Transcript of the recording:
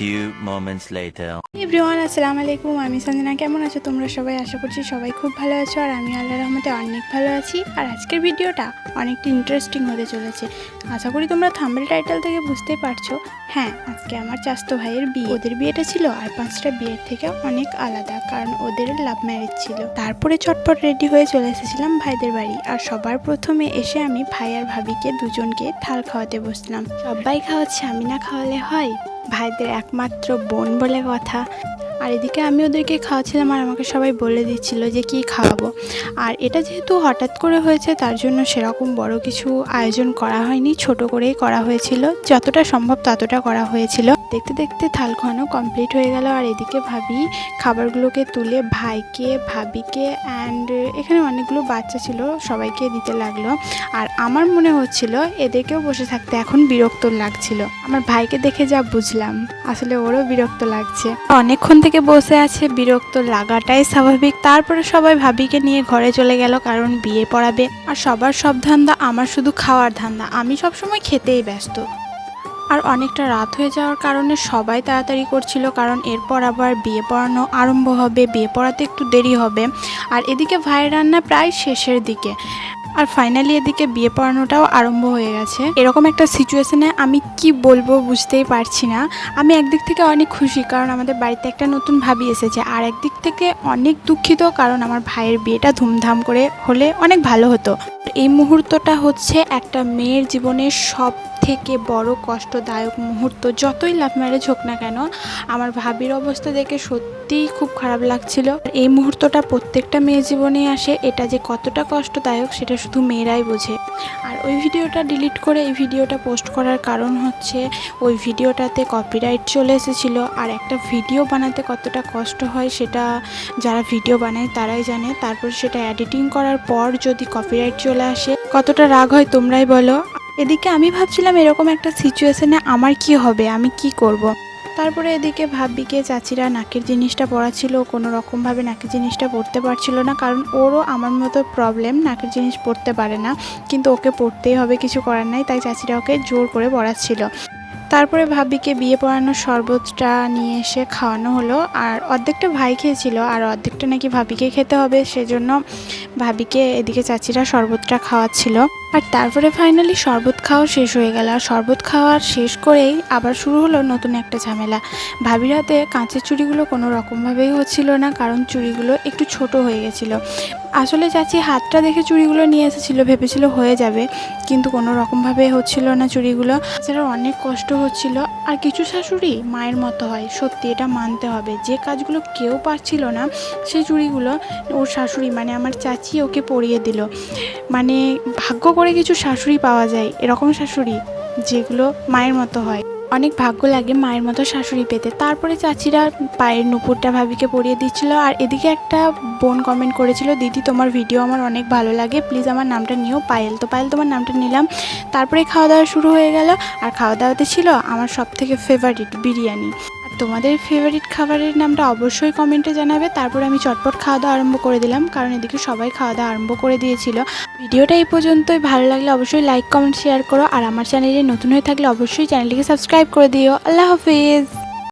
few moments later. Everyone, আসসালামু আলাইকুম। আমি সঞ্জনা। কেমন আছো তোমরা সবাই? আশা করছি সবাই খুব ভালো আছো, আর আমি আল্লাহর রহমতে অনেক ভালো আছি। আর আজকের ভিডিওটা অনেকটা ইন্টারেস্টিং হতে চলেছে। আশা করি তোমরা থাম্বনেল টাইটেল থেকে বুঝতেই পারছো। হ্যাঁ, আজকে আমার চাচাতো ভাইয়ের বিয়ে। ওদের বিয়েটা ছিল আর 5টা বিয়ের থেকে অনেক আলাদা, কারণ ওদের লাভ ম্যারেজ ছিল। তারপরে চটপট রেডি হয়ে চলে এসেছিলাম ভাইদের বাড়ি। আর সবার প্রথমে এসে আমি ভাই আর ভাবিকে দুজনকে থাল খাওয়াতে বসলাম। সবাই খাওয়াচ্ছে, আমি না খাওয়ালে হয়? ভাইদের একমাত্র বোন বলে কথা। আর এদিকে আমি ওদেরকে খাওয়াচ্ছিলাম, আর আমাকে সবাই বলে দিচ্ছিল যে কি খাওয়াবো। আর এটা যেহেতু হঠাৎ করে হয়েছে, তার জন্য সেরকম বড় কিছু আয়োজন করা হয়নি, ছোট করেই করা হয়েছিল। যতটা সম্ভব ততটা করা হয়েছিল। দেখতে দেখতে থাল খাওয়ানো কমপ্লিট হয়ে গেল। আর এদিকে ভাবি খাবারগুলোকে তুলে ভাইকে, ভাবিকে অ্যান্ড এখানে অনেকগুলো বাচ্চা ছিল, সবাইকে দিতে লাগলো। আর আমার মনে হচ্ছিল এদেরকেও বসে থাকতে এখন বিরক্ত লাগছিল। আমার ভাইকে দেখে যা বুঝলাম, আসলে ওরও বিরক্ত লাগছে। অনেকক্ষণ থেকে বসে আছে, বিরক্ত লাগাটাই স্বাভাবিক। তারপরে সবাই ভাবিকে নিয়ে ঘরে চলে গেল, কারণ বিয়ে পড়াবে। আর সবার সব ধান্দা, আমার শুধু খাওয়ার ধান্দা। আমি সবসময় খেতেই ব্যস্ত। আর অনেকটা রাত হয়ে যাওয়ার কারণে সবাই তাড়াতাড়ি করছিল, কারণ এরপর আবার বিয়ে পড়ানো আরম্ভ হবে। বিয়ে পড়াতে একটু দেরি হবে। আর এদিকে ভাইয়ের রান্না প্রায় শেষের দিকে। আর ফাইনালি এদিকে বিয়ে পড়ানোটাও আরম্ভ হয়ে গেছে। এরকম একটা সিচুয়েশনে আমি কি বলবো বুঝতেই পারছি না। আমি একদিক থেকে অনেক খুশি, কারণ আমাদের বাড়িতে একটা নতুন ভাবি এসেছে। আর একদিক থেকে অনেক দুঃখিত, কারণ আমার ভাইয়ের বিয়েটা ধুমধাম করে হলে অনেক ভালো হতো। এই মুহূর্তটা হচ্ছে একটা মেয়ের জীবনের সব থেকে বড় কষ্টদায়ক মুহূর্ত। যতই লাভ ম্যারেজ হোক না কেন, আমার ভাবির অবস্থা দেখে সত্যিই খুব খারাপ লাগছিল। এই মুহূর্তটা প্রত্যেকটা মেয়ের জীবনে আসে। এটা যে কতটা কষ্টদায়ক সেটা শুধু মেয়েরাই বোঝে। আর ওই ভিডিওটা ডিলিট করে এই ভিডিওটা পোস্ট করার কারণ হচ্ছে, ওই ভিডিওটাতে কপিরাইট চলে এসেছিল। আর একটা ভিডিও বানাতে কতটা কষ্ট হয় সেটা যারা ভিডিও বানায় তারাই জানে। তারপর সেটা এডিটিং করার পর যদি কপিরাইট চলে আসে, কতটা রাগ হয় তোমরাই বলো। এদিকে আমি ভাবছিলাম এরকম একটা সিচুয়েশনে আমার কি হবে, আমি কি করব। তারপরে এদিকে ভাবিকে চাচিরা নাকের জিনিসটা পরাচ্ছিল। কোনো রকমভাবে নাকের জিনিসটা পরতে পারছিল না, কারণ ওরও আমার মতো প্রবলেম, নাকের জিনিস পরতে পারে না। কিন্তু ওকে পরতেই হবে, কিছু করার নাই। তাই চাচিরা ওকে জোর করে পরাচ্ছিল। তারপরে ভাবিকে বিয়ে পড়ানোর শরবতটা নিয়ে এসে খাওয়ানো হলো। আর অর্ধেকটা ভাই খেয়েছিল, আর অর্ধেকটা নাকি ভাবিকে খেতে হবে, সেজন্য ভাবিকে এদিকে চাচিরা শরবতটা খাওয়াচ্ছিল। আর তারপরে ফাইনালি শরবত খাওয়া শেষ হয়ে গেল। আর শরবত খাওয়ার শেষ করেই আবার শুরু হলো নতুন একটা ঝামেলা। ভাবির হাতে কাঁচের চুড়িগুলো কোনো রকমভাবেই হচ্ছিল না, কারণ চুড়িগুলো একটু ছোট হয়ে গেছিলো। আসলে চাচি হাতটা দেখে চুড়িগুলো নিয়ে এসেছিলো, ভেবেছিল হয়ে যাবে, কিন্তু কোনো রকমভাবে হচ্ছিল না চুড়িগুলো। এছাড়া অনেক কষ্ট হচ্ছিল। আর কিছু শাশুড়ি মায়ের মতো হয়, সত্যি এটা মানতে হবে। যে কাজগুলো কেউ পারছিল না, সেই চুড়িগুলো ওর শাশুড়ি মানে আমার চাচি ওকে পরিয়ে দিল। মানে ভাগ্য করে কিছু শাশুড়ি পাওয়া যায়, এরকম শাশুড়ি যেগুলো মায়ের মতো হয়। অনেক ভাগ্য লাগে মায়ের মতো শাশুড়ি পেতে। তারপরে চাচিরা পায়ের নুপুরটা ভাবিকে পরিয়ে দিচ্ছিল। আর এদিকে একটা বোন কমেন্ট করেছিল, দিদি তোমার ভিডিও আমার অনেক ভালো লাগে, প্লিজ আমার নামটা নিও পায়েল। তো পায়েল তোমার নামটা নিলাম। তারপরে খাওয়া দাওয়া শুরু হয়ে গেল। আর খাওয়া দাওয়াতে ছিল আমার সব থেকে ফেভারিট বিরিয়ানি। তোমাদের ফেভারিট খাবারের নামটা অবশ্যই কমেন্টে জানাবে। তারপর আমি চটপট খাওয়া দাওয়া আরম্ভ করে দিলাম, কারণ এদিকে সবাই খাওয়া দাওয়া আরম্ভ করে দিয়েছিল। ভিডিওটা এই পর্যন্তই। ভালো লাগলে অবশ্যই লাইক কমেন্ট শেয়ার করো। আর আমার চ্যানেলে নতুন হয়ে থাকলে অবশ্যই চ্যানেলটিকে সাবস্ক্রাইব করে দিও। আল্লাহ হাফিজ।